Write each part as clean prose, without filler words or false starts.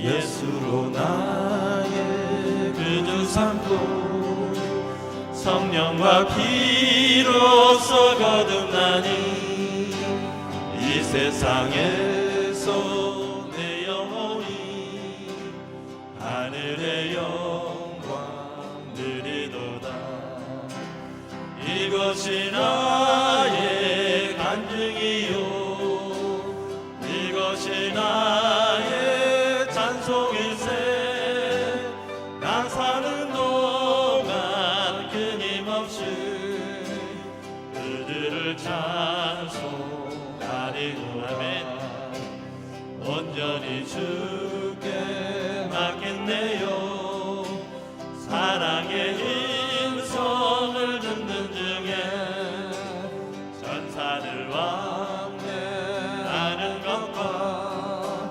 예수로 나의 구주 삼고 성령과 피로써 거듭나니 이 세상에서 내 영혼이 하늘의 영광 누리도다. 이것이 나의 간증이요 이것이 나의 찬송일세. 난 사는 동안 끊임없이 그들을 찬송하리로다. 온전히 주께 맡겼네요. 사랑의 음성을 듣는 중에 전사들 왕래하는 것과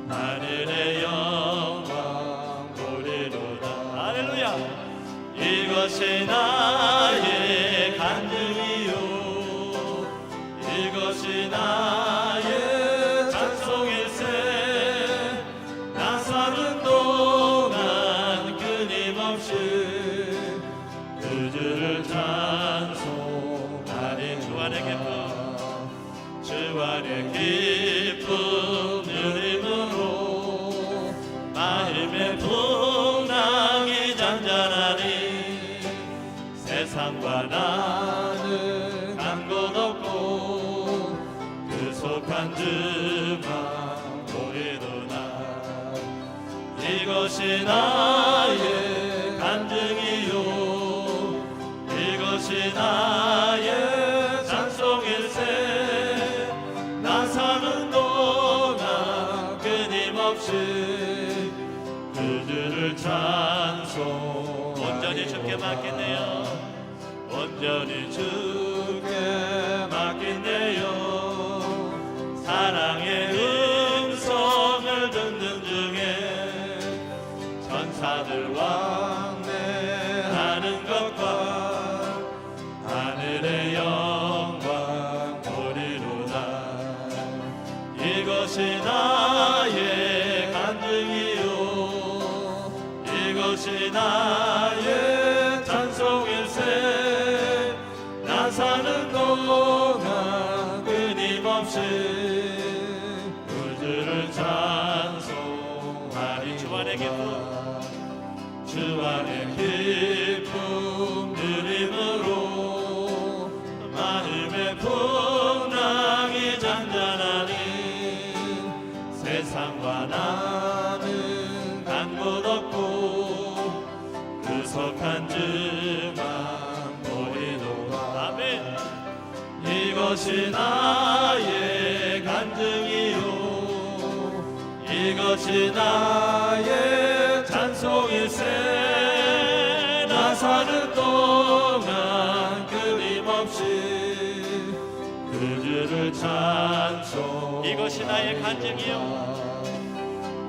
하늘의 영광 보리로다. 할렐루야. 이것이 나의 간증이요 이것이 나의 찬송일세. 나 사는 동안 끊임없이 그주를 찬송하리. 주 안의 기쁨 주 안의 기쁨 누림으로 마음의 풍랑이 잔잔하니 세상과 나는 간 곳 없고 그 속한 주만 보이도다. 이것이 나의 간증이요 이것이 나의 찬송일세. 나 사는 동안 끊임없이 그들을 찬송. 온전히 주께 맡기네요. 온전히 주께 맡기네요. 사랑의 음성을 듣는 중에 천사들 왕래하는 것과 하늘의 영광 보리로다. 이것이 나의 간증이요 이것이 나의 찬송일세. 나 사는 동안 끊임없이 그들을 찬송하리. 주 안의 기쁨 주 안의 기쁨 누림으로 마음의 풍랑이 잔잔하니 세상과 나는 간 곳 없고 그 속한 주만 보이도다. 아멘. 이것이 나의 간증이요 이것이 나의 찬송일세. 나 사는 동안 끊임없이 그주를 찬송. 이것이 나의 간증이요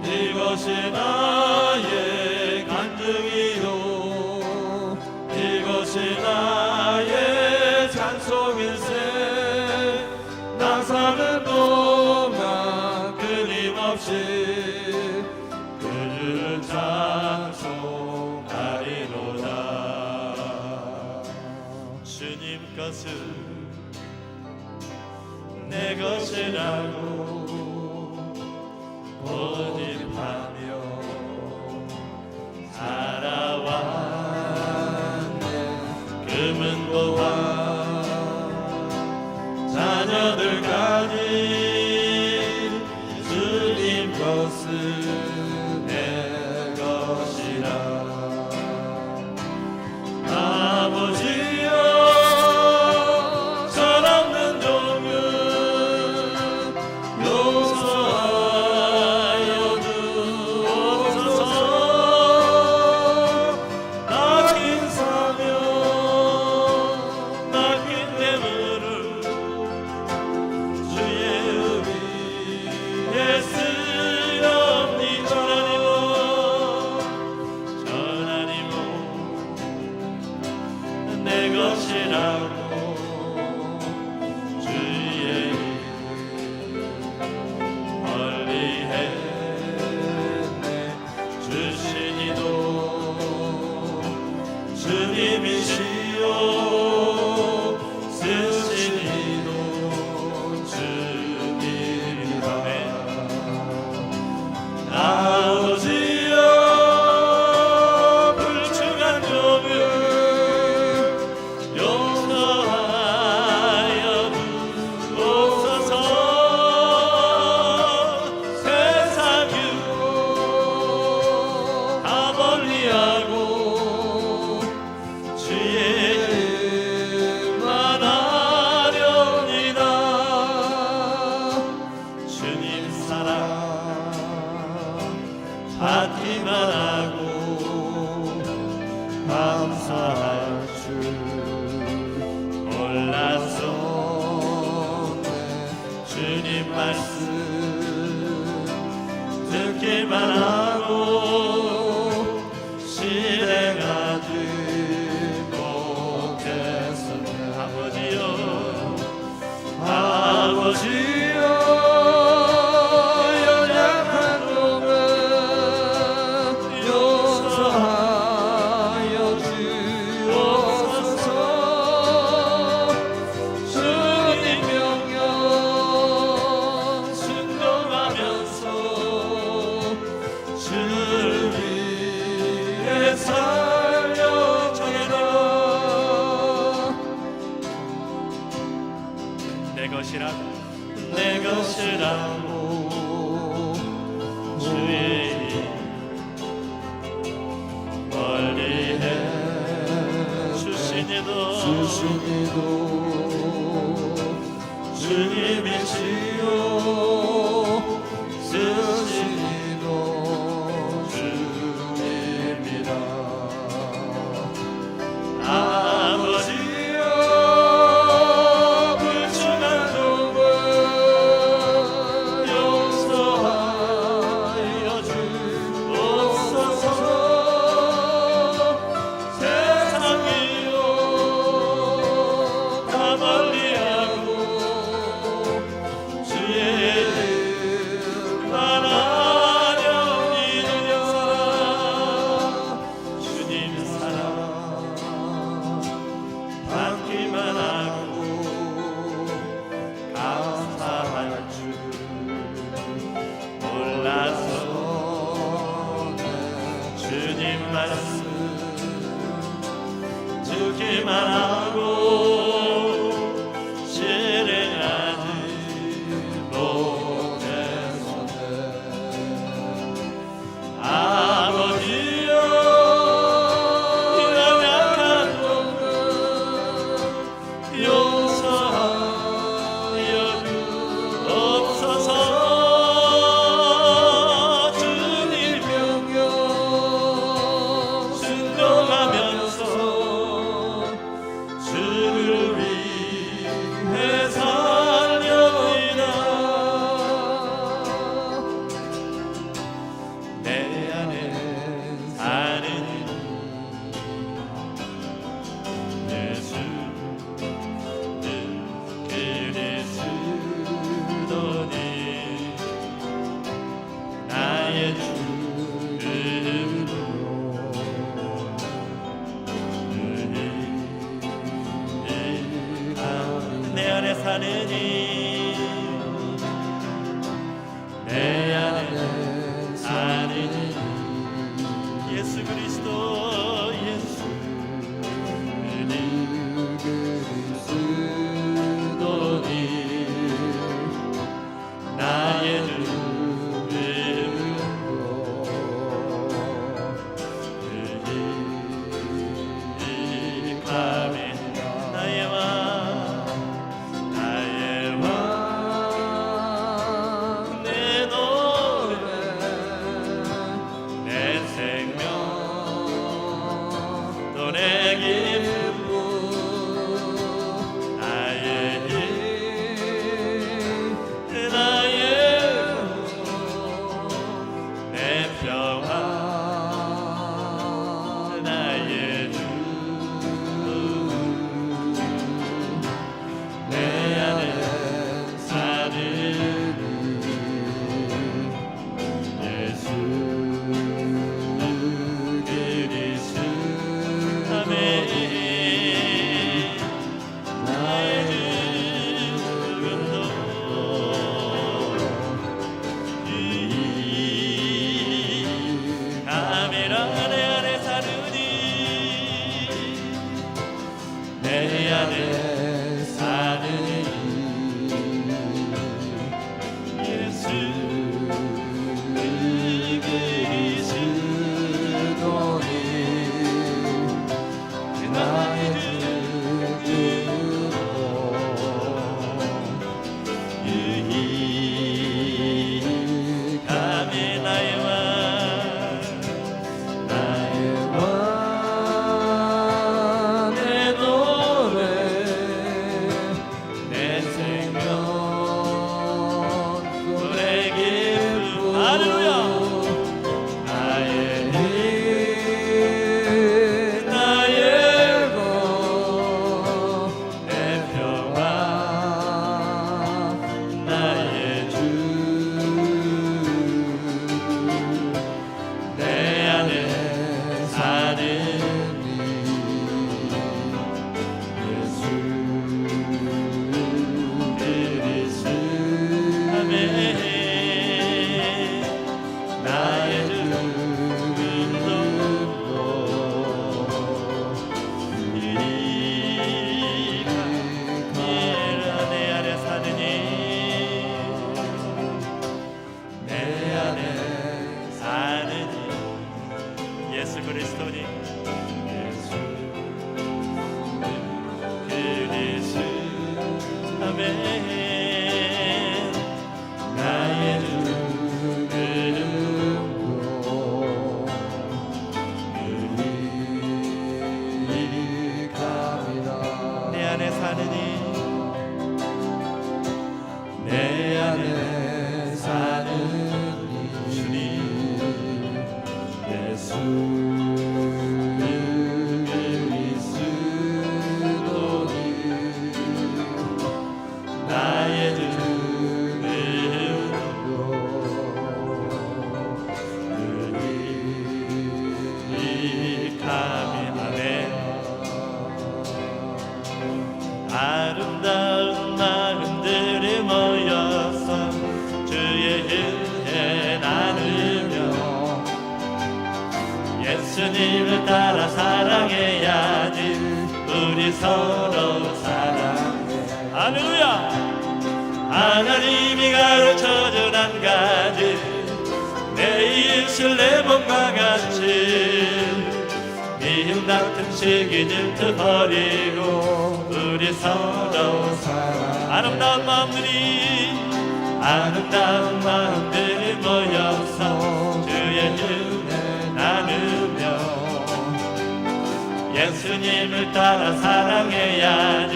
이것이 나의 간증이요 이것이 나의 찬송일세. 나 사는 동안 끊임없이 그를 찬송하리로다. 주님 것은 내 것이라고 고집하며 살아왔네. 금은 보화 자녀들까지 주님 것은 내 것이라. 아버지여 철없는 종은 용서하여 주옵소서. 낚인 사명 낚인 재물을 주의 의에 쓰렵니다. 전하니모 내 것이라고 주의 멀리 했네. 말씀 듣기만 하고 실행하지 못했으니 아버지여 아버지여 연약한 몸을 용서하여 주옵소서. 주님 명령 순종하면서 주를 위해 살려주리라. 내 것이라고 주의 멀리해 주시니도 주님이시요 쓰시니도 주님이라. 아버지여 불충한 종을 용서하여 주옵소서. 세상이요 다 멀리하고 주의 뜻만 하려니라. 주님 사랑 받기만 하고 감사할 줄 몰라서 주님 말씀 듣기만 하고 실행하지 못했네. 아버지여 연약한 종을 용서하여 주옵소서. 주님 명령 순종하면서 주를 위해 살려이라. 내 안에 사는 예수 그리스도니 나의 주름으로 내 안에 사느니 내 안에 사느니 예수 그리스도 예수 그리스도니 나의 주름으로 유익함에 나의 왕 내 노래 내 생명 또 내 기쁨 나의 힘 나의 내 평화 나의 주 내 안에 사는 예수 그리스도 아멘. 나의 주름도 유익함이라. 내 안에 사느니 내 안에 사느니 예수 그리스도니 나의 주름으로 유익함이 나의 왕 내 노래 사느니 내 안에 사는 주님 예수 그리스도니 나의 주님으로 유익함이 아멘. 아름다운 마음들이 모여서 주의 은혜 나누며 예수님을 따라 사랑해야지. 우리 서로 사랑해. 할렐루야. 하나님이 가르쳐준 한 가지 내 이웃을 내 몸과 같이 미움 다툼 시기 질투 버리고 우리 서로 사랑. 아름다운 마음들이 모여서 주의 은혜 나누며 예수님을 따라 사랑해야지.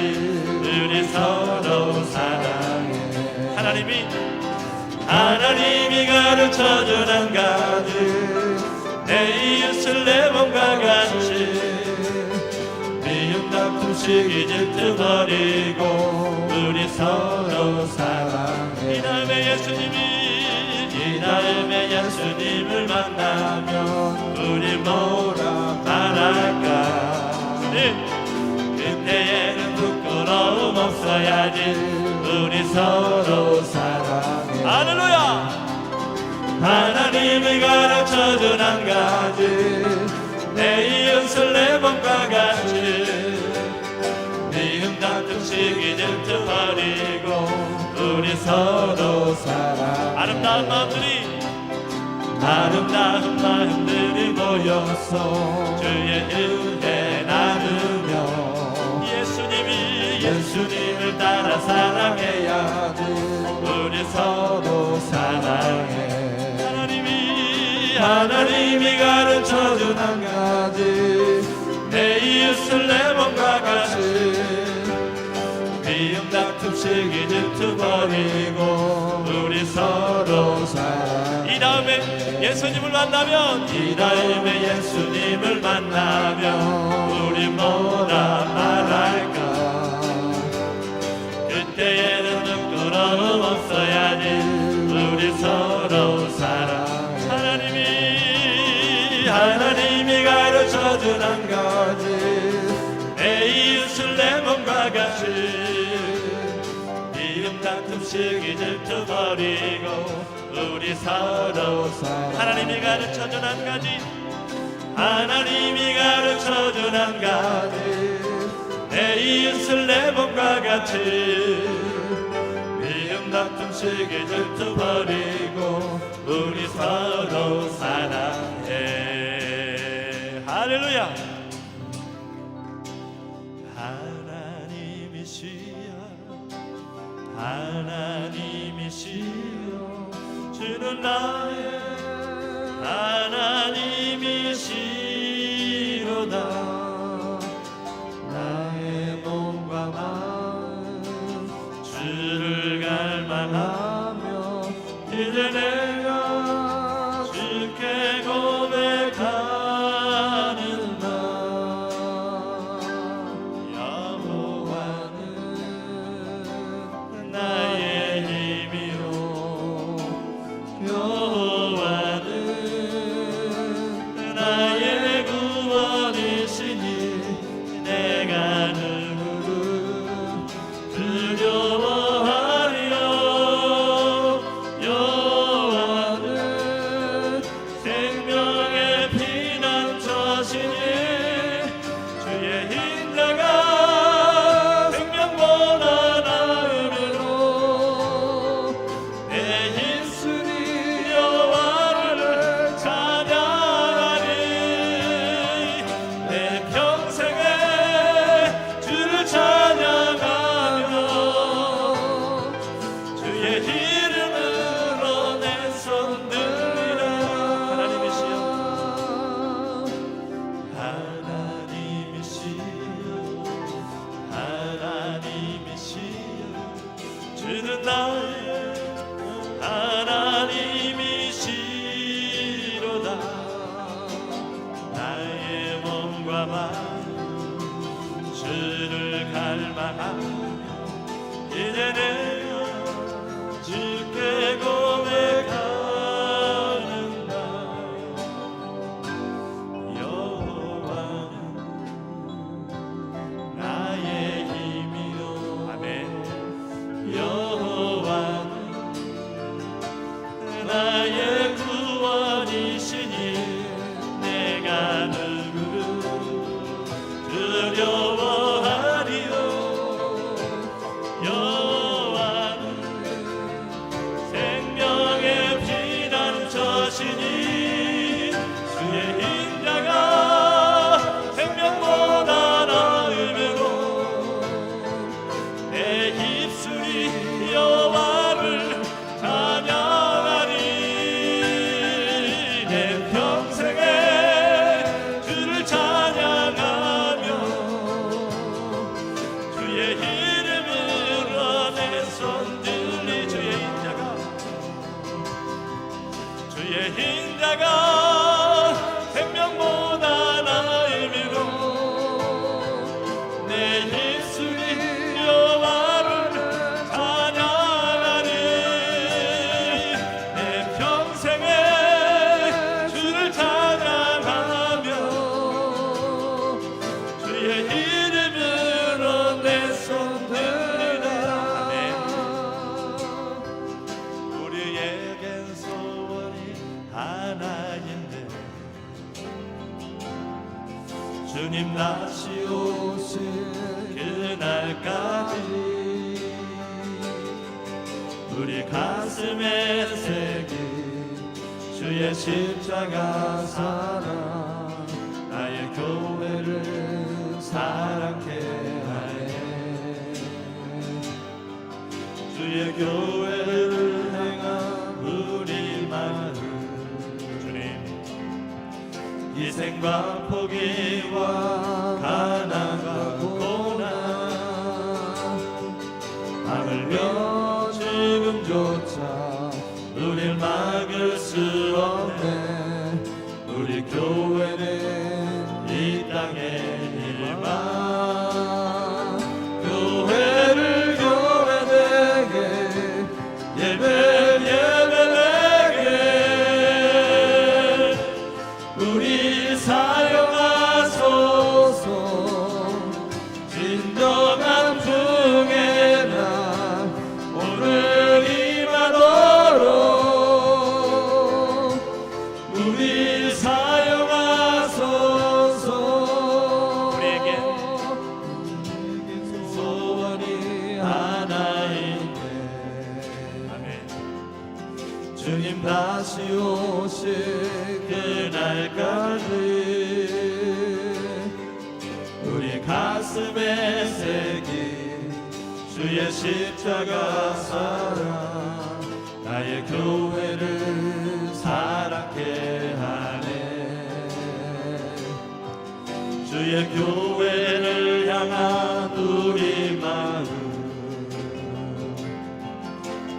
우리 서로 사랑해. 하나님이 가르쳐준 한 가지 내 이웃을 내 몸과 같이 미움 다툼 시기 질투 버리고 우리 서로 사랑해. 이 다음에 예수님을 만나면 우리 뭐라 말할까. 그때에는 부끄러움 없어야지. 우리 서로 사랑해. 할렐루야. 하나님이 가르쳐준 한 가지 내 이웃을 내 몸과 같이 미움 다툼 시기 질투 버리고 우리 서로 사랑. 아름다운 마음들이 모여서 주의 은혜 나누며 예수님을 따라 사랑해야지. 우리 서로 사랑해. 하나님이 가르쳐준 한 가지 내 이웃을 내 몸과 같이 미움 다툼 시기 질투 버리고 우리 서로 사랑. 이 다음에 예수님을 만나면 우리 뭐라 말할까. 그때에는 부끄러움 없어야지. 우리 서로 사랑. 하나님이 가르쳐준 한 가지 내 이웃을 내 몸과 같이 미움 다툼 시기 질투 버리고 우리 서로 사랑. 하나님이 가르쳐준 한 가지 내 이웃을 내 몸과 같이 미움 다툼 시기 질투 버리고 우리 서로 사랑해. 할렐루야. 하나님이시여 주는 나의 하나님이시로다. 나의 몸과 마음 주를 갈망하며 이제 내가 주께 고백하는 날. 여호와는 나의 힘이요 여호와는 나의 구원이시니 내가 누구를 두려워하리요. 나의 하나님이시로다. 나의 몸과 마음 주를 갈망하며 이제는 주께 고백하는다. 여호와는 나의 힘이요. 아멘. 여호와는 나의 구원이시니 내가 누구를 두려워하리요. 여호와는 생명의 피난처시니 주의 인자가 생명보다 나음으로 내 입술이 여호와를 찬양하리. 내 평생에 주를 찬양하며 주의 이름으로 내 손 들리. 주의 인자가 생명보다 나음으로 내 입술이 여호와를 찬양하리. 내 평생에 주를 찬양하며 주의 이름으로 내 손 들리라. 아멘. 우리에겐 소원이 하나인데 주님 다시 오실 그날까지 우리 가슴에 새긴 주의 십자가 사랑 나의 교회를 사랑케 하네. 주의 교회를 향한 우리 마음 주님 희생과 포기와 가난과 고난 하물며 죽음조차 우릴 막을 수 없네. 우리 교회는 이 땅에 일만 교회를 교회되게 예배되게 우리 사용하소서. 진정한 풍의 날 오늘 임하도록 우리 사용하소서. 우리에게 소원이 하나인데 아멘. 주님 다시 오실 그날까지 우리 가슴에 새긴 주의 십자가 사랑 나의 교회를 사랑케 하네. 주의 교회를 향한 우리 마음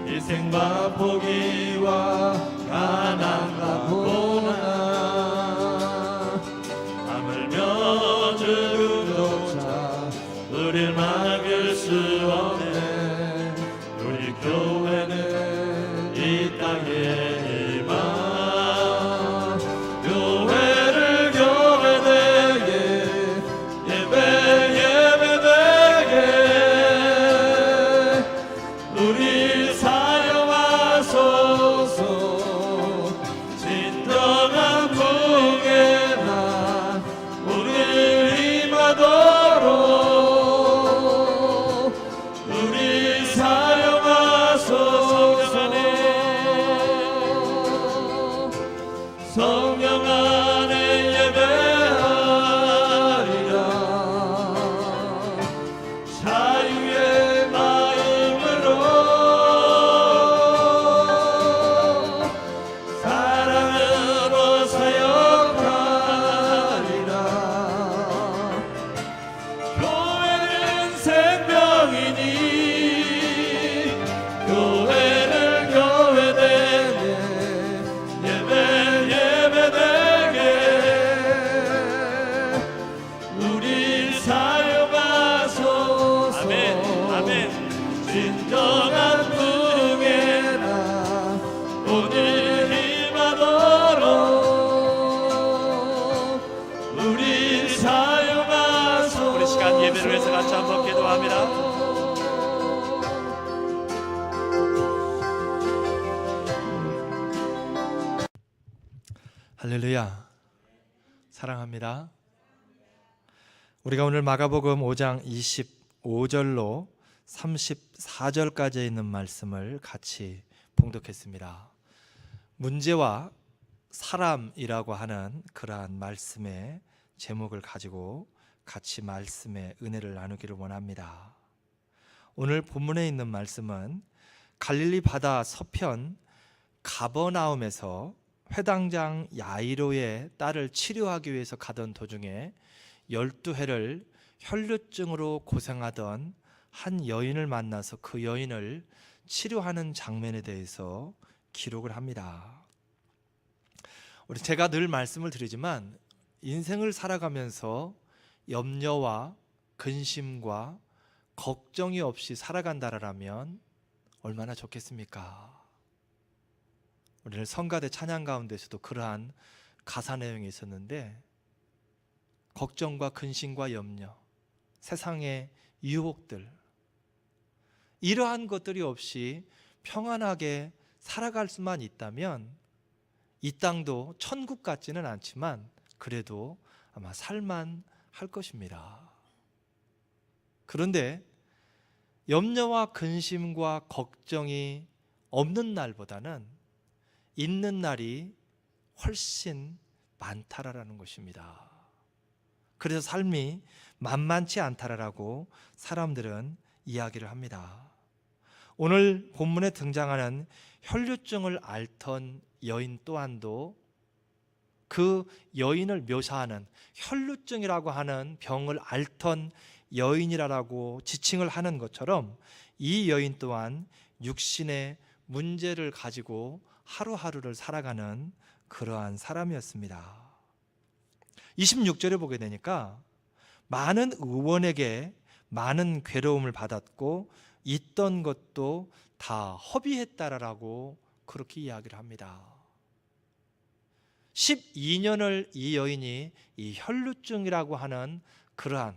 희생과 포기와 가난과 고난 하물며 죽음조차 우릴 막을 수 없네. 우리 교회는 이 땅에 임한 교회를 교회되게 예배되게 우리 사용하소서. 진정한 풍의 날 오늘 임하도록 우리 한번 기도합니다. 할렐루야. 사랑합니다. 우리가 오늘 마가복음 5장 25절로 34절까지 있는 말씀을 같이 봉독했습니다. 문제와 사람이라고 하는 그러한 말씀의 제목을 가지고 같이 말씀의 은혜를 나누기를 원합니다. 오늘 본문에 있는 말씀은 갈릴리 바다 서편 가버나움에서 회당장 야이로의 딸을 치료하기 위해서 가던 도중에 12해를 혈루증으로 고생하던 한 여인을 만나서 그 여인을 치료하는 장면에 대해서 기록을 합니다. 제가 늘 말씀을 드리지만 인생을 살아가면서 염려와 근심과 걱정이 없이 살아간다라면 얼마나 좋겠습니까? 우리는 성가대 찬양 가운데서도 그러한 가사 내용이 있었는데, 걱정과 근심과 염려, 세상의 유혹들, 이러한 것들이 없이 평안하게 살아갈 수만 있다면 이 땅도 천국 같지는 않지만 그래도 아마 살만 할 것입니다. 그런데 염려와 근심과 걱정이 없는 날보다는 있는 날이 훨씬 많다라는 것입니다. 그래서 삶이 만만치 않다라고 사람들은 이야기를 합니다. 오늘 본문에 등장하는 혈루증을 앓던 여인 또한도 그 여인을 묘사하는 혈루증이라고 하는 병을 앓던 여인이라고 지칭을 하는 것처럼 이 여인 또한 육신의 문제를 가지고 하루하루를 살아가는 그러한 사람이었습니다. 26절에 보게 되니까 많은 의원에게 많은 괴로움을 받았고 있던 것도 다 허비했다라고 그렇게 이야기를 합니다. 12년을 이 여인이 이 혈루증이라고 하는 그러한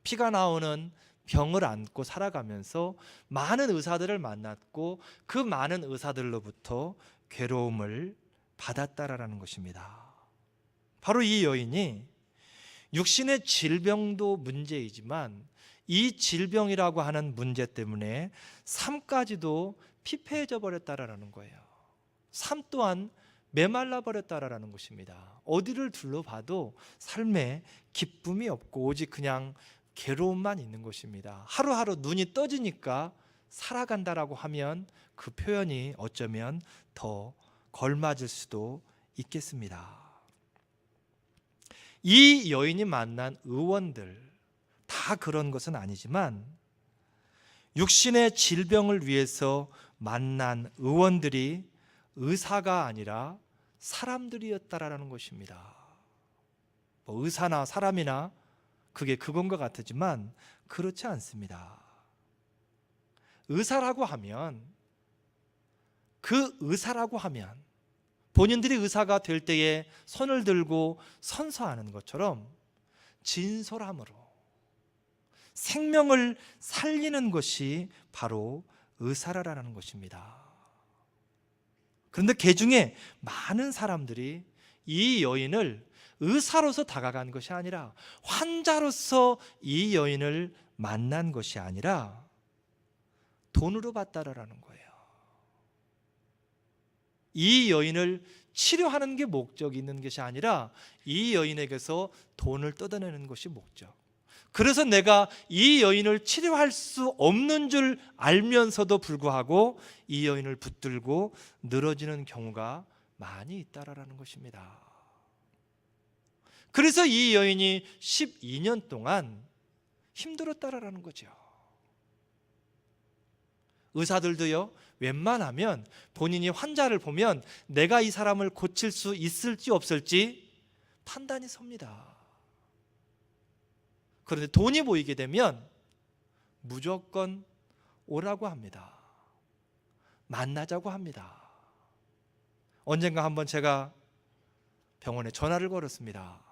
피가 나오는 병을 안고 살아가면서 많은 의사들을 만났고 그 많은 의사들로부터 괴로움을 받았다라는 것입니다. 바로 이 여인이 육신의 질병도 문제이지만 이 질병이라고 하는 문제 때문에 삶까지도 피폐해져 버렸다라는 거예요. 삶 또한 메말라 버렸다라는 것입니다. 어디를 둘러봐도 삶에 기쁨이 없고 오직 그냥 괴로움만 있는 것입니다. 하루하루 눈이 떠지니까 살아간다라고 하면 그 표현이 어쩌면 더 걸맞을 수도 있겠습니다. 이 여인이 만난 의원들 다 그런 것은 아니지만 육신의 질병을 위해서 만난 의원들이 의사가 아니라 사람들이었다라는 것입니다. 의사나 사람이나 그게 그건 것 같지만 그렇지 않습니다. 의사라고 하면 그 의사라고 하면 본인들이 의사가 될 때에 손을 들고 선서하는 것처럼 진솔함으로 생명을 살리는 것이 바로 의사라는 것입니다. 그런데 그 중에 많은 사람들이 이 여인을 의사로서 다가간 것이 아니라 환자로서 이 여인을 만난 것이 아니라 돈으로 받다라는 거예요. 이 여인을 치료하는 게 목적이 있는 것이 아니라 이 여인에게서 돈을 뜯어내는 것이 목적. 그래서 내가 이 여인을 치료할 수 없는 줄 알면서도 불구하고 이 여인을 붙들고 늘어지는 경우가 많이 있다라는 것입니다. 그래서 이 여인이 12년 동안 힘들었다라는 거죠. 의사들도요, 웬만하면 본인이 환자를 보면 내가 이 사람을 고칠 수 있을지 없을지 판단이 섭니다. 그런데 돈이 보이게 되면 무조건 오라고 합니다. 만나자고 합니다. 언젠가 한번 제가 병원에 전화를 걸었습니다.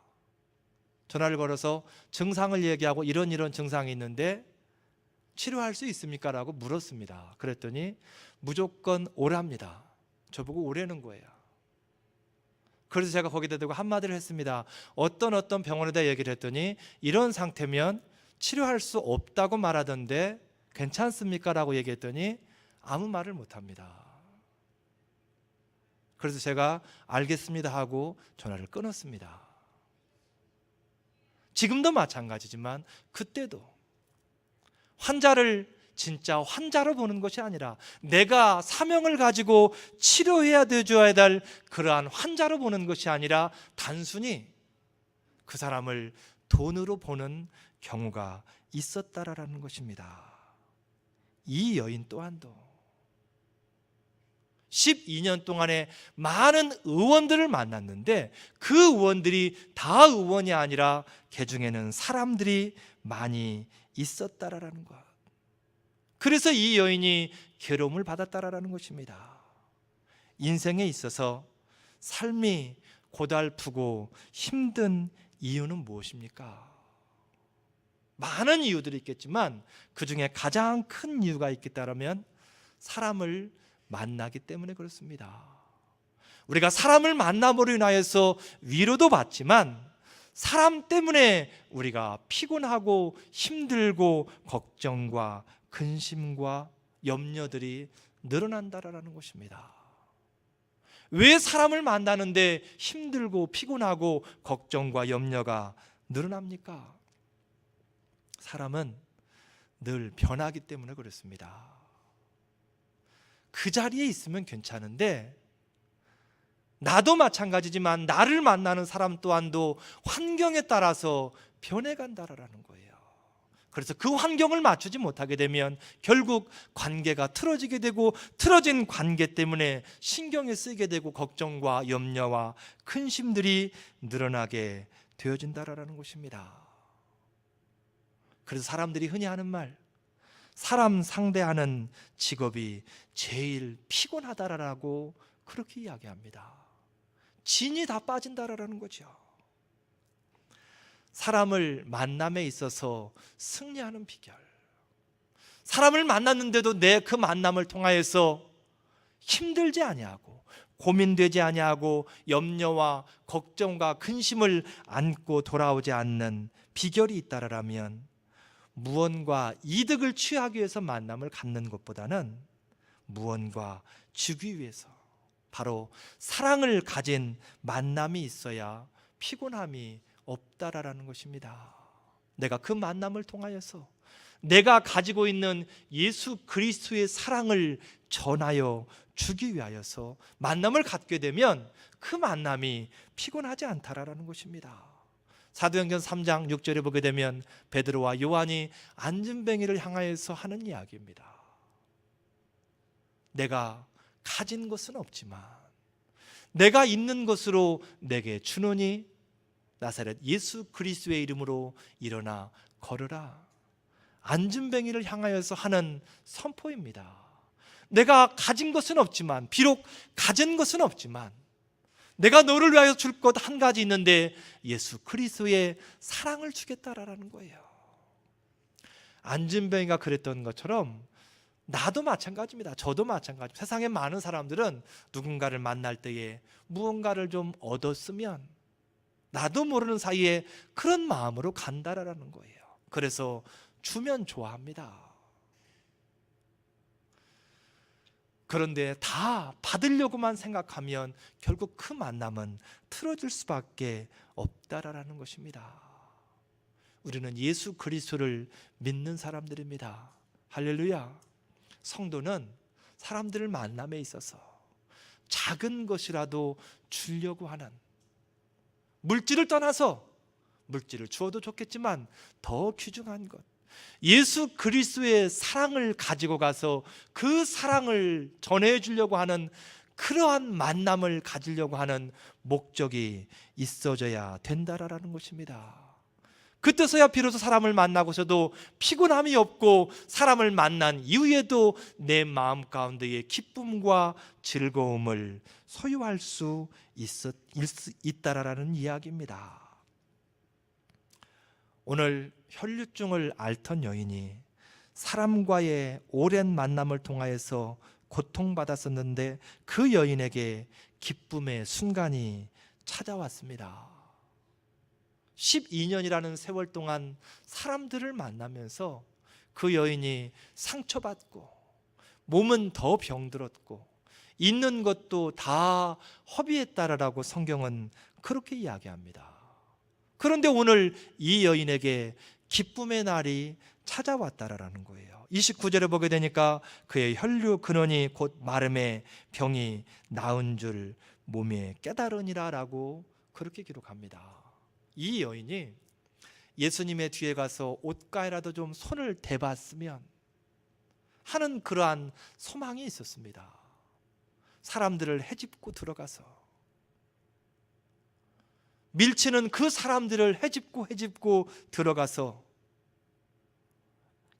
전화를 걸어서 증상을 얘기하고 이런 증상이 있는데 치료할 수 있습니까? 라고 물었습니다. 그랬더니 무조건 오랍니다. 저보고 오라는 거예요. 그래서 제가 거기다 대고 한마디를 했습니다. 어떤 병원에다 얘기를 했더니 이런 상태면 치료할 수 없다고 말하던데 괜찮습니까? 라고 얘기했더니 아무 말을 못합니다. 그래서 제가 알겠습니다 하고 전화를 끊었습니다. 지금도 마찬가지지만 그때도 환자를 진짜 환자로 보는 것이 아니라 내가 사명을 가지고 치료해야 되줘야 될 그러한 환자로 보는 것이 아니라 단순히 그 사람을 돈으로 보는 경우가 있었다라는 것입니다. 이 여인 또한도 12년 동안에 많은 의원들을 만났는데 그 의원들이 다 의원이 아니라 그 중에는 사람들이 많이 있었다라는 것. 그래서 이 여인이 괴로움을 받았다라는 것입니다. 인생에 있어서 삶이 고달프고 힘든 이유는 무엇입니까? 많은 이유들이 있겠지만 그 중에 가장 큰 이유가 있겠다면 사람을 만나기 때문에 그렇습니다. 우리가 사람을 만남으로 인하여서 위로도 받지만 사람 때문에 우리가 피곤하고 힘들고 걱정과 근심과 염려들이 늘어난다라는 것입니다. 왜 사람을 만나는데 힘들고 피곤하고 걱정과 염려가 늘어납니까? 사람은 늘 변하기 때문에 그렇습니다. 그 자리에 있으면 괜찮은데 나도 마찬가지지만 나를 만나는 사람 또한도 환경에 따라서 변해간다라는 거예요. 그래서 그 환경을 맞추지 못하게 되면 결국 관계가 틀어지게 되고 틀어진 관계 때문에 신경이 쓰이게 되고 걱정과 염려와 근심들이 늘어나게 되어진다라는 것입니다. 그래서 사람들이 흔히 하는 말, 사람 상대하는 직업이 제일 피곤하다라고 그렇게 이야기합니다. 진이 다 빠진다라는 거죠. 사람을 만남에 있어서 승리하는 비결. 사람을 만났는데도 내 그 만남을 통하여서 힘들지 아니하고 고민되지 아니하고 염려와 걱정과 근심을 안고 돌아오지 않는 비결이 있다라면 무언가 이득을 취하기 위해서 만남을 갖는 것보다는 무언가 주기 위해서 바로 사랑을 가진 만남이 있어야 피곤함이 없다라는 것입니다. 내가 그 만남을 통하여서 내가 가지고 있는 예수 그리스도의 사랑을 전하여 주기 위하여서 만남을 갖게 되면 그 만남이 피곤하지 않다라는 것입니다. 사도행전 3장 6절에 보게 되면 베드로와 요한이 안진뱅이를 향하여서 하는 이야기입니다. 내가 가진 것은 없지만 내가 있는 것으로 내게 주노니 나사렛 예수 그리스도의 이름으로 일어나 걸으라. 안진뱅이를 향하여서 하는 선포입니다. 내가 가진 것은 없지만, 비록 가진 것은 없지만 내가 너를 위하여 줄 것 한 가지 있는데 예수 그리스도의 사랑을 주겠다라는 거예요. 안진뱅이가 그랬던 것처럼 나도 마찬가지입니다. 저도 마찬가지입니다. 세상에 많은 사람들은 누군가를 만날 때에 무언가를 좀 얻었으면 나도 모르는 사이에 그런 마음으로 간다라는 거예요. 그래서 주면 좋아합니다. 그런데 다 받으려고만 생각하면 결국 그 만남은 틀어질 수밖에 없다라는 것입니다. 우리는 예수 그리스도를 믿는 사람들입니다. 할렐루야. 성도는 사람들을 만남에 있어서 작은 것이라도 주려고 하는, 물질을 떠나서 물질을 주어도 좋겠지만 더 귀중한 것, 예수 그리스도의 사랑을 가지고 가서 그 사랑을 전해주려고 하는 그러한 만남을 가지려고 하는 목적이 있어져야 된다라는 것입니다. 그때서야 비로소 사람을 만나고서도 피곤함이 없고 사람을 만난 이후에도 내 마음 가운데의 기쁨과 즐거움을 소유할 수 있다라는 이야기입니다. 오늘 혈류증을 앓던 여인이 사람과의 오랜 만남을 통하여서 고통받았었는데 그 여인에게 기쁨의 순간이 찾아왔습니다. 12년이라는 세월 동안 사람들을 만나면서 그 여인이 상처받고 몸은 더 병들었고 있는 것도 다 허비했다라고 성경은 그렇게 이야기합니다. 그런데 오늘 이 여인에게 기쁨의 날이 찾아왔다라는 거예요. 29절에 보게 되니까 그의 혈류 근원이 곧 마름에 병이 나은 줄 몸에 깨달으니라라고 그렇게 기록합니다. 이 여인이 예수님의 뒤에 가서 옷가에라도 좀 손을 대봤으면 하는 그러한 소망이 있었습니다. 사람들을 헤집고 들어가서 밀치는 그 사람들을 헤집고 들어가서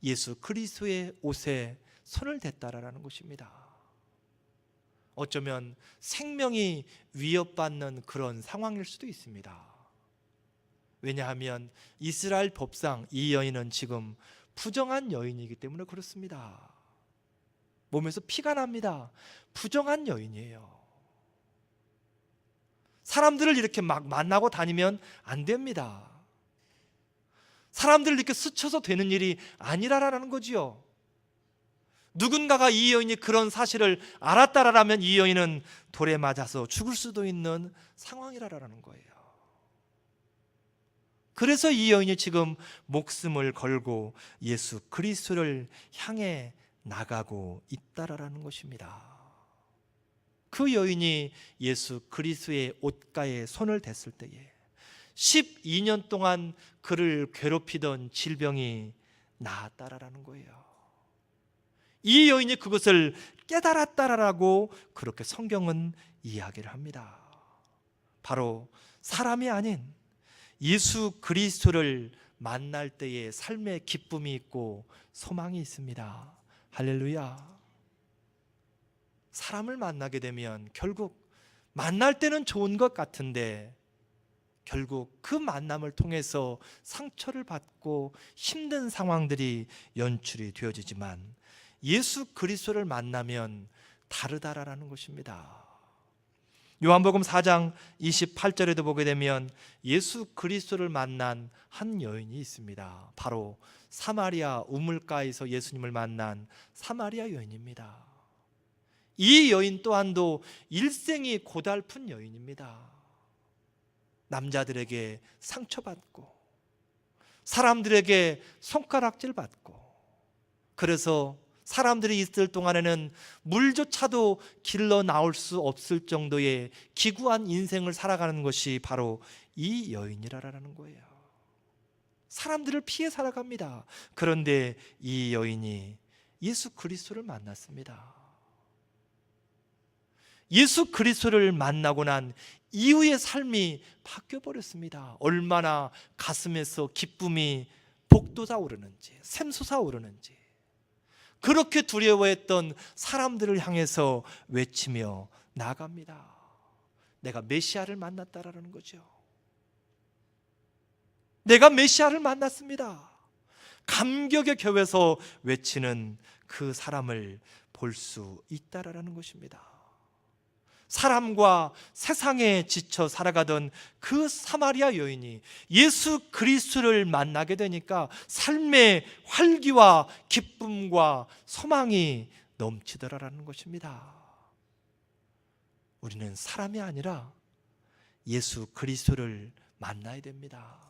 예수 그리스도의 옷에 손을 댔다라는 것입니다. 어쩌면 생명이 위협받는 그런 상황일 수도 있습니다. 왜냐하면 이스라엘 법상 이 여인은 지금 부정한 여인이기 때문에 그렇습니다. 몸에서 피가 납니다. 부정한 여인이에요. 사람들을 이렇게 막 만나고 다니면 안 됩니다. 사람들을 이렇게 스쳐서 되는 일이 아니라라는 거지요. 누군가가 이 여인이 그런 사실을 알았다라면 이 여인은 돌에 맞아서 죽을 수도 있는 상황이라라는 거예요. 그래서 이 여인이 지금 목숨을 걸고 예수 그리스도를 향해 나가고 있다라는 것입니다. 그 여인이 예수 그리스도의 옷가에 손을 댔을 때에 12년 동안 그를 괴롭히던 질병이 나았다라는 거예요. 이 여인이 그것을 깨달았다라고 그렇게 성경은 이야기를 합니다. 바로 사람이 아닌 예수 그리스도를 만날 때의 삶의 기쁨이 있고 소망이 있습니다. 할렐루야. 사람을 만나게 되면 결국 만날 때는 좋은 것 같은데 결국 그 만남을 통해서 상처를 받고 힘든 상황들이 연출이 되어지지만 예수 그리스도를 만나면 다르다라는 것입니다. 요한복음 4장 28절에도 보게 되면 예수 그리스도를 만난 한 여인이 있습니다. 바로 사마리아 우물가에서 예수님을 만난 사마리아 여인입니다. 이 여인 또한도 일생이 고달픈 여인입니다. 남자들에게 상처받고 사람들에게 손가락질 받고 그래서 사람들이 있을 동안에는 물조차도 길러 나올 수 없을 정도의 기구한 인생을 살아가는 것이 바로 이 여인이라는 거예요. 사람들을 피해 살아갑니다. 그런데 이 여인이 예수 그리스도를 만났습니다. 예수 그리스도를 만나고 난 이후의 삶이 바뀌어버렸습니다. 얼마나 가슴에서 기쁨이 복돋아 오르는지 샘솟아 오르는지 그렇게 두려워했던 사람들을 향해서 외치며 나아갑니다. 내가 메시아를 만났다라는 거죠. 내가 메시아를 만났습니다. 감격의 겹에서 외치는 그 사람을 볼 수 있다라는 것입니다. 사람과 세상에 지쳐 살아가던 그 사마리아 여인이 예수 그리스도를 만나게 되니까 삶의 활기와 기쁨과 소망이 넘치더라라는 것입니다. 우리는 사람이 아니라 예수 그리스도를 만나야 됩니다.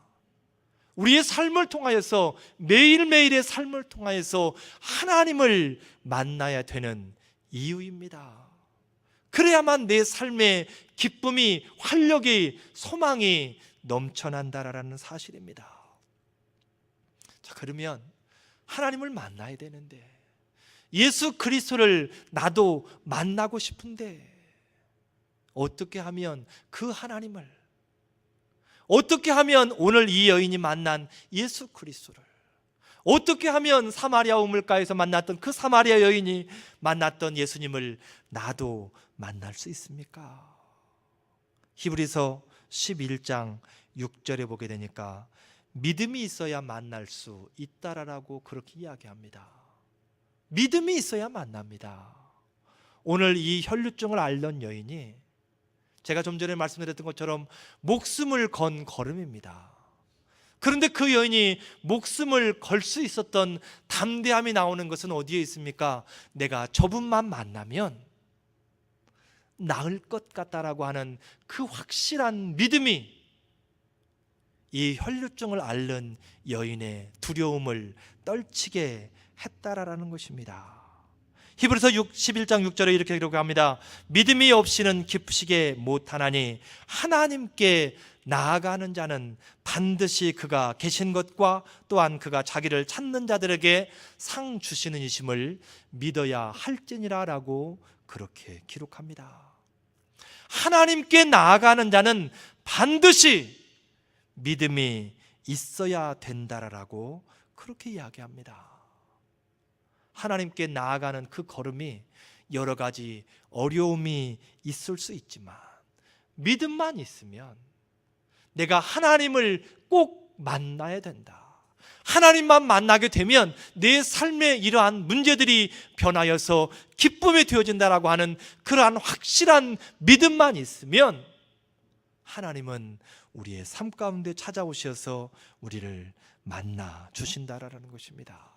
우리의 삶을 통하여서 매일매일의 삶을 통하여서 하나님을 만나야 되는 이유입니다. 그래야만 내 삶의 기쁨이, 활력이, 소망이 넘쳐난다라는 사실입니다. 자, 그러면 하나님을 만나야 되는데 예수 그리스도를 나도 만나고 싶은데 어떻게 하면 그 하나님을 어떻게 하면 오늘 이 여인이 만난 예수 그리스도를 어떻게 하면 사마리아 우물가에서 만났던 그 사마리아 여인이 만났던 예수님을 나도 만날 수 있습니까? 히브리서 11장 6절에 보게 되니까 믿음이 있어야 만날 수 있다라고 그렇게 이야기합니다. 믿음이 있어야 만납니다. 오늘 이 혈루증을 앓던 여인이 제가 좀 전에 말씀드렸던 것처럼 목숨을 건 걸음입니다. 그런데 그 여인이 목숨을 걸 수 있었던 담대함이 나오는 것은 어디에 있습니까? 내가 저분만 만나면 나을 것 같다라고 하는 그 확실한 믿음이 이 혈루증을 앓는 여인의 두려움을 떨치게 했다라는 것입니다. 히브리서 11장 6절에 이렇게 기록합니다. 믿음이 없이는 기쁘시게 못하나니 하나님께 나아가는 자는 반드시 그가 계신 것과 또한 그가 자기를 찾는 자들에게 상 주시는 이심을 믿어야 할지니라 라고 그렇게 기록합니다. 하나님께 나아가는 자는 반드시 믿음이 있어야 된다라고 그렇게 이야기합니다. 하나님께 나아가는 그 걸음이 여러 가지 어려움이 있을 수 있지만 믿음만 있으면 내가 하나님을 꼭 만나야 된다. 하나님만 만나게 되면 내 삶의 이러한 문제들이 변하여서 기쁨이 되어진다라고 하는 그러한 확실한 믿음만 있으면 하나님은 우리의 삶 가운데 찾아오셔서 우리를 만나 주신다라는 것입니다.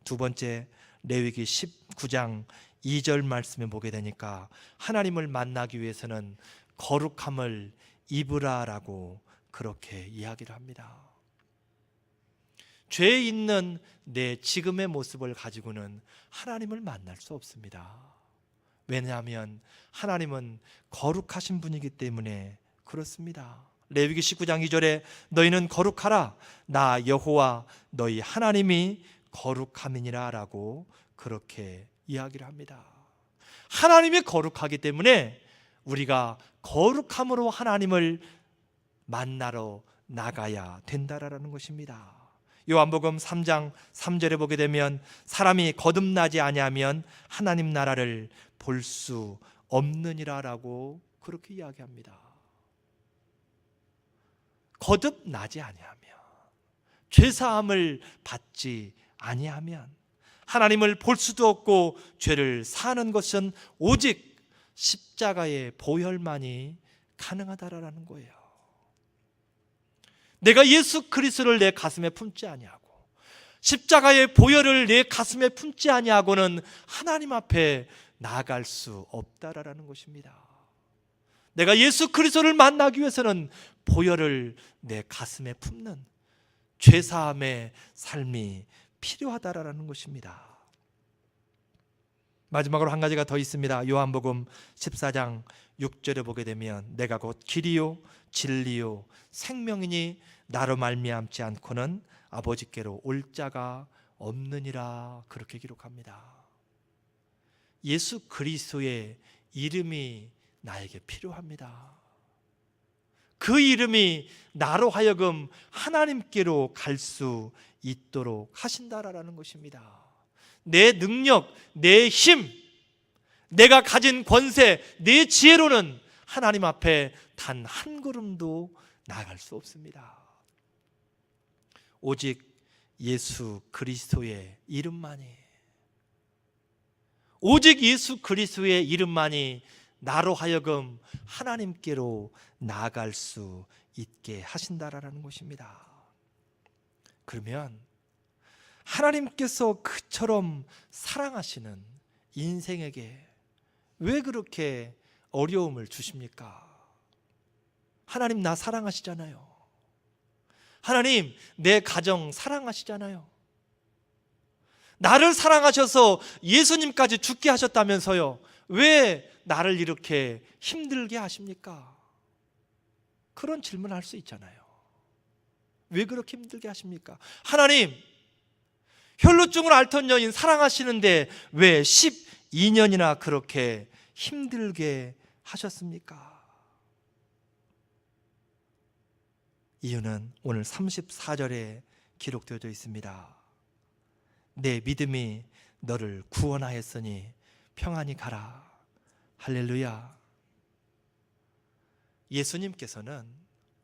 두 번째, 레위기 19장 2절 말씀에 보게 되니까 하나님을 만나기 위해서는 거룩함을 입으라라고 그렇게 이야기를 합니다. 죄 있는 내 지금의 모습을 가지고는 하나님을 만날 수 없습니다. 왜냐하면 하나님은 거룩하신 분이기 때문에 그렇습니다. 레위기 19장 2절에 너희는 거룩하라 나 여호와 너희 하나님이 거룩함이니라 라고 그렇게 이야기를 합니다. 하나님이 거룩하기 때문에 우리가 거룩함으로 하나님을 만나러 나가야 된다라는 것입니다. 요한복음 3장 3절에 보게 되면 사람이 거듭나지 아니하면 하나님 나라를 볼 수 없느니라 라고 그렇게 이야기합니다. 거듭나지 아니하면, 죄사함을 받지 아니하면 하나님을 볼 수도 없고 죄를 사는 것은 오직 십자가의 보혈만이 가능하다라는 거예요. 내가 예수 그리스도를 내 가슴에 품지 아니하고 십자가의 보혈을 내 가슴에 품지 아니하고는 하나님 앞에 나아갈 수 없다라는 것입니다. 내가 예수 그리스도를 만나기 위해서는 보혈을 내 가슴에 품는 죄사함의 삶이 필요하다라는 것입니다. 마지막으로 한 가지가 더 있습니다. 요한복음 14장 6절에 보게 되면 내가 곧 길이요 진리요 생명이니 나로 말미암지 않고는 아버지께로 올 자가 없느니라 그렇게 기록합니다. 예수 그리스도의 이름이 나에게 필요합니다. 그 이름이 나로 하여금 하나님께로 갈 수 있도록 하신다라는 것입니다. 내 능력, 내 힘, 내가 가진 권세, 내 지혜로는 하나님 앞에 단 한 걸음도 나아갈 수 없습니다. 오직 예수 그리스도의 이름만이, 오직 예수 그리스도의 이름만이 나로 하여금 하나님께로 나아갈 수 있게 하신다라는 것입니다. 그러면 하나님께서 그처럼 사랑하시는 인생에게 왜 그렇게 어려움을 주십니까? 하나님 나 사랑하시잖아요. 하나님 내 가정 사랑하시잖아요. 나를 사랑하셔서 예수님까지 죽게 하셨다면서요. 왜 나를 이렇게 힘들게 하십니까? 그런 질문을 할 수 있잖아요. 왜 그렇게 힘들게 하십니까? 하나님, 혈루증을 앓던 여인 사랑하시는데 왜 12년이나 그렇게 힘들게 하셨습니까? 이유는 오늘 34절에 기록되어 있습니다. 내 믿음이 너를 구원하였으니 평안히 가라. 할렐루야. 예수님께서는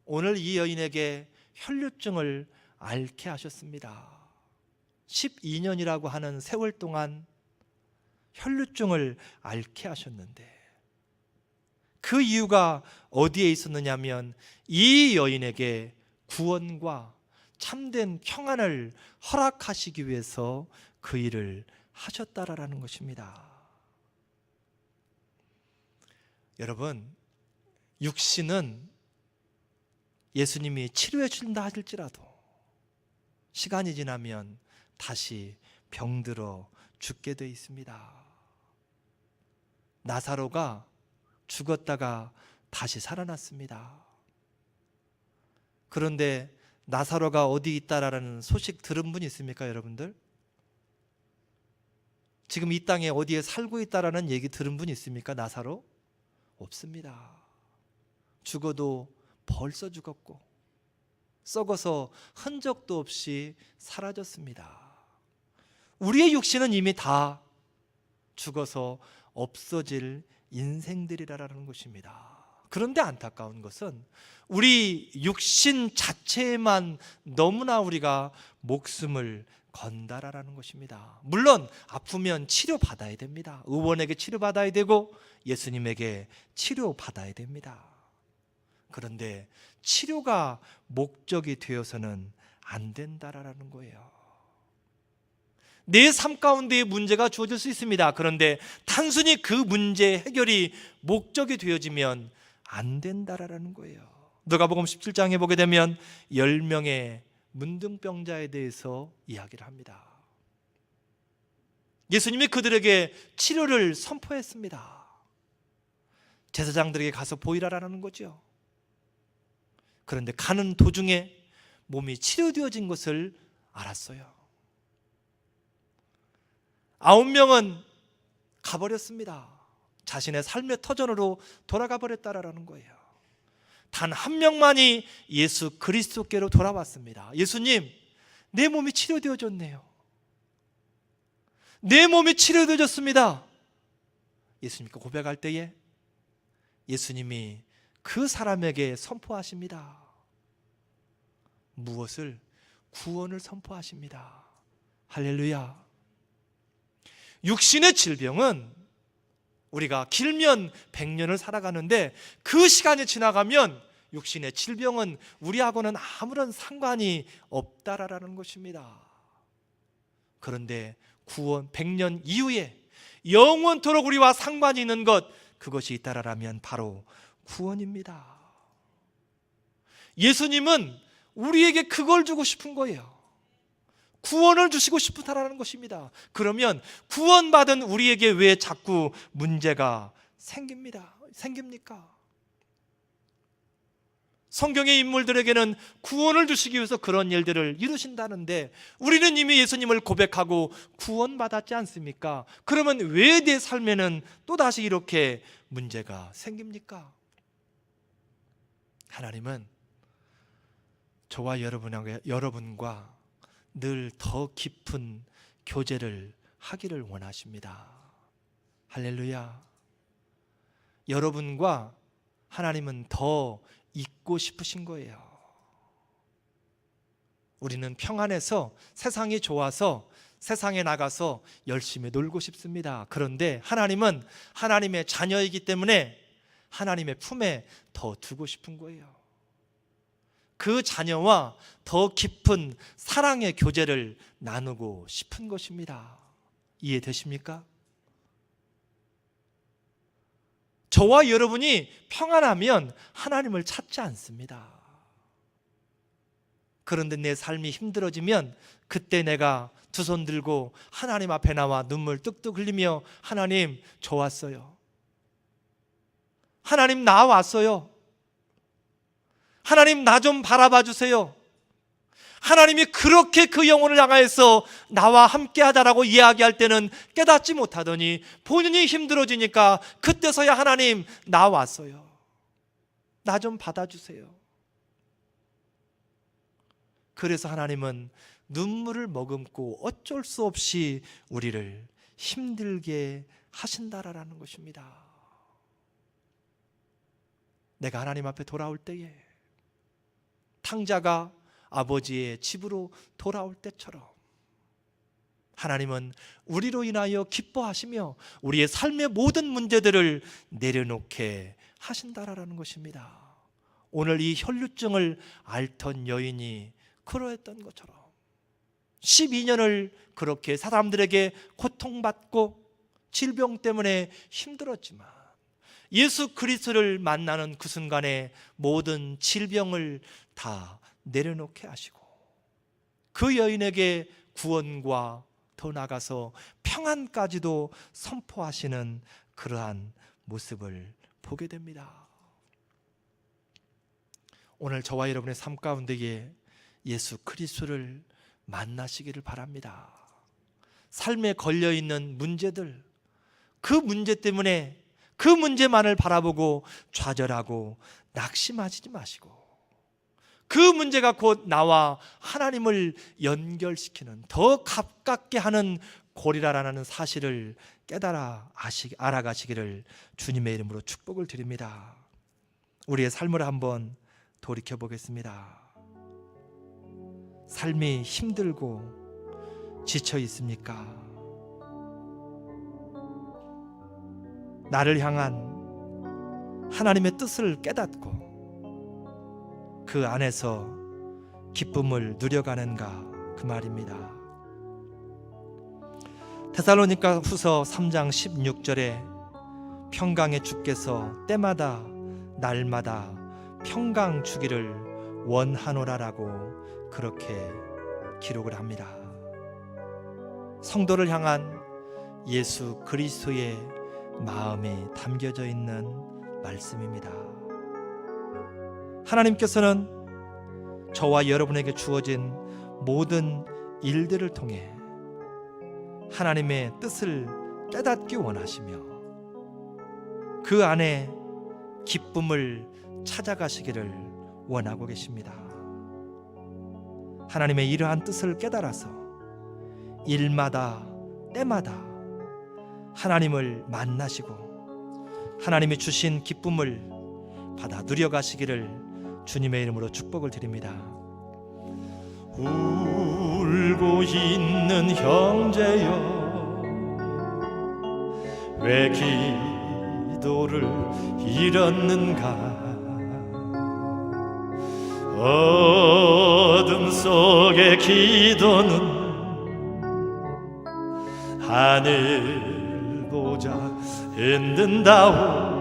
오늘 이 여인에게 혈류증을 앓게 하셨습니다. 12년이라고 하는 세월 동안 혈류증을 앓게 하셨는데, 그 이유가 어디에 있었느냐면 이 여인에게 구원과 참된 평안을 허락하시기 위해서 그 일을 하셨다라는 것입니다. 여러분, 육신은 예수님이 치료해 준다 할지라도 시간이 지나면 다시 병들어 죽게 돼 있습니다. 나사로가 죽었다가 다시 살아났습니다. 그런데 나사로가 어디 있다라는 소식 들은 분 있습니까, 여러분들? 지금 이 땅에 어디에 살고 있다라는 얘기 들은 분 있습니까, 나사로? 없습니다. 죽어도 벌써 죽었고 썩어서 흔적도 없이 사라졌습니다. 우리의 육신은 이미 다 죽어서 없어질 인생들이라는 것입니다. 그런데 안타까운 것은 우리 육신 자체에만 너무나 우리가 목숨을 건다라는 것입니다. 물론 아프면 치료받아야 됩니다. 의원에게 치료받아야 되고 예수님에게 치료받아야 됩니다. 그런데 치료가 목적이 되어서는 안 된다라는 거예요. 내 삶 가운데에 문제가 주어질 수 있습니다. 그런데 단순히 그 문제 해결이 목적이 되어지면 안 된다라는 거예요. 누가복음 17장에 보게 되면 10명의 문둥병자에 대해서 이야기를 합니다. 예수님이 그들에게 치료를 선포했습니다. 제사장들에게 가서 보이라라는 거죠. 그런데 가는 도중에 몸이 치료되어진 것을 알았어요. 9명은 가버렸습니다. 자신의 삶의 터전으로 돌아가 버렸다라는 거예요. 단 한 명만이 예수 그리스도께로 돌아왔습니다. 예수님, 내 몸이 치료되어졌네요. 내 몸이 치료되어졌습니다. 예수님께 고백할 때에 예수님이 그 사람에게 선포하십니다. 무엇을? 구원을 선포하십니다. 할렐루야. 육신의 질병은 우리가 길면 100년을 살아가는데 그 시간이 지나가면 육신의 질병은 우리하고는 아무런 상관이 없다라는 것입니다. 그런데 구원 100년 이후에 영원토록 우리와 상관이 있는 것, 그것이 있다라면 바로 구원입니다. 예수님은 우리에게 그걸 주고 싶은 거예요. 구원을 주시고 싶다라는 것입니다. 그러면 구원받은 우리에게 왜 자꾸 문제가 생깁니까? 성경의 인물들에게는 구원을 주시기 위해서 그런 일들을 이루신다는데 우리는 이미 예수님을 고백하고 구원받았지 않습니까? 그러면 왜 내 삶에는 또다시 이렇게 문제가 생깁니까? 하나님은 저와 여러분과 늘 더 깊은 교제를 하기를 원하십니다. 할렐루야. 여러분과 하나님은 더 있고 싶으신 거예요. 우리는 평안해서 세상이 좋아서 세상에 나가서 열심히 놀고 싶습니다. 그런데 하나님은 하나님의 자녀이기 때문에 하나님의 품에 더 두고 싶은 거예요. 그 자녀와 더 깊은 사랑의 교제를 나누고 싶은 것입니다. 이해되십니까? 저와 여러분이 평안하면 하나님을 찾지 않습니다. 그런데 내 삶이 힘들어지면 그때 내가 두 손 들고 하나님 앞에 나와 눈물 뚝뚝 흘리며 하나님, 저 왔어요. 하나님, 나 왔어요. 하나님, 나 좀 바라봐 주세요. 하나님이 그렇게 그 영혼을 향하여서 나와 함께 하자라고 이야기할 때는 깨닫지 못하더니 본인이 힘들어지니까 그때서야 하나님, 나 왔어요. 나 좀 받아주세요. 그래서 하나님은 눈물을 머금고 어쩔 수 없이 우리를 힘들게 하신다라는 것입니다. 내가 하나님 앞에 돌아올 때에 탕자가 아버지의 집으로 돌아올 때처럼 하나님은 우리로 인하여 기뻐하시며 우리의 삶의 모든 문제들을 내려놓게 하신다라는 것입니다. 오늘 이 혈루증을 앓던 여인이 그러했던 것처럼 12년을 그렇게 사람들에게 고통받고 질병 때문에 힘들었지만 예수 그리스도를 만나는 그 순간에 모든 질병을 다 내려놓게 하시고 그 여인에게 구원과 더 나아가서 평안까지도 선포하시는 그러한 모습을 보게 됩니다. 오늘 저와 여러분의 삶 가운데에 예수 그리스도를 만나시기를 바랍니다. 삶에 걸려있는 문제들, 그 문제 때문에 그 문제만을 바라보고 좌절하고 낙심하지 마시고 그 문제가 곧 나와 하나님을 연결시키는 더 가깝게 하는 고리라라는 사실을 알아가시기를 주님의 이름으로 축복을 드립니다. 우리의 삶을 한번 돌이켜 보겠습니다. 삶이 힘들고 지쳐 있습니까? 나를 향한 하나님의 뜻을 깨닫고 그 안에서 기쁨을 누려가는가 그 말입니다. 데살로니가 후서 3장 16절에 평강의 주께서 때마다 날마다 평강 주기를 원하노라라고 그렇게 기록을 합니다. 성도를 향한 예수 그리스도의 마음이 담겨져 있는 말씀입니다. 하나님께서는 저와 여러분에게 주어진 모든 일들을 통해 하나님의 뜻을 깨닫기 원하시며 그 안에 기쁨을 찾아가시기를 원하고 계십니다. 하나님의 이러한 뜻을 깨달아서 일마다 때마다 하나님을 만나시고 하나님이 주신 기쁨을 받아 누려가시기를 주님의 이름으로 축복을 드립니다. 울고 있는 형제여 왜 기도를 잃었는가 어둠 속의 기도는 하늘보자 흔든다오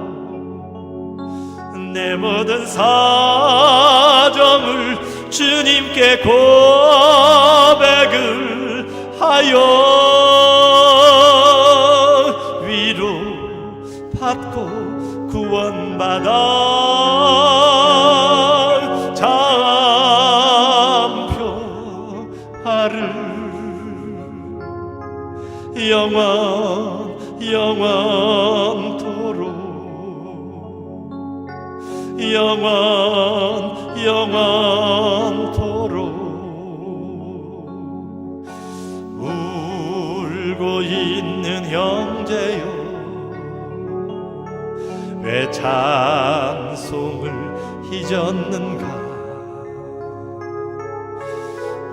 내 모든 사정을 주님께 고백을 하여 위로 받고 구원받아 잠표하를 영원토록 울고 있는 형제여 왜 찬송을 잊었는가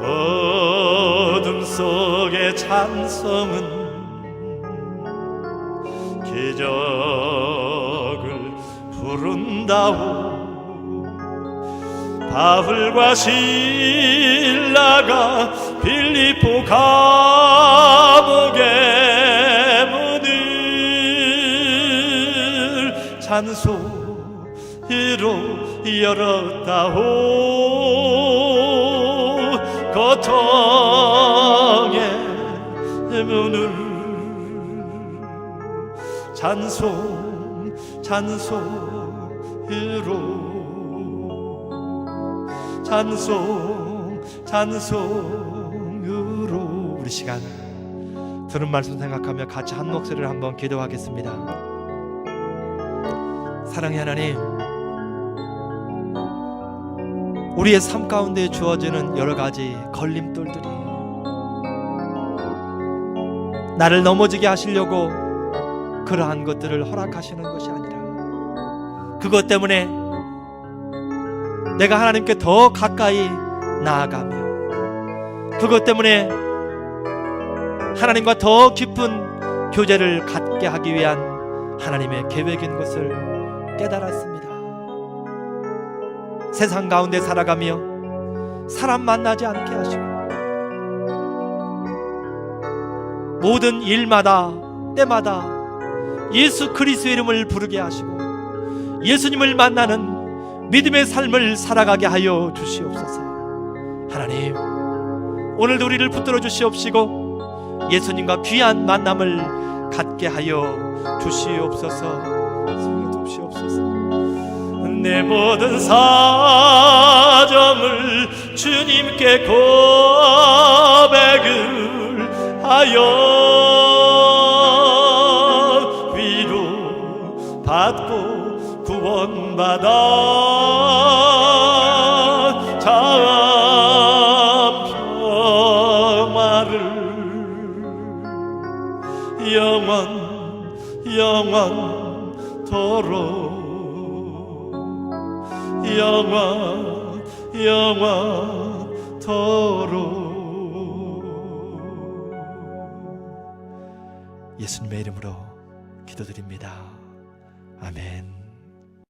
어둠 속의 찬송은 기적을 부른다오 바울과 실라가 빌립보 감옥의 문을 찬송으로 열었다오 고통의 문을 찬송으로 우리 시간 들은 말씀 생각하며 같이 한 목소리를 한번 기도하겠습니다. 사랑의 하나님, 우리의 삶 가운데 주어지는 여러 가지 걸림돌들이 나를 넘어지게 하시려고 그러한 것들을 허락하시는 것이 아니라 그것 때문에 내가 하나님께 더 가까이 나아가며 그것 때문에 하나님과 더 깊은 교제를 갖게 하기 위한 하나님의 계획인 것을 깨달았습니다. 세상 가운데 살아가며 사람 만나지 않게 하시고 모든 일마다 때마다 예수 그리스도의 이름을 부르게 하시고 예수님을 만나는 믿음의 삶을 살아가게 하여 주시옵소서. 하나님, 오늘도 우리를 붙들어 주시옵시고 예수님과 귀한 만남을 갖게 하여 주시옵소서. 내 모든 사정을 주님께 고백을 하여 위로 받고 구원받아 참 평화를 영원토록 영원토록 예수님의 이름으로 기도드립니다. 아멘.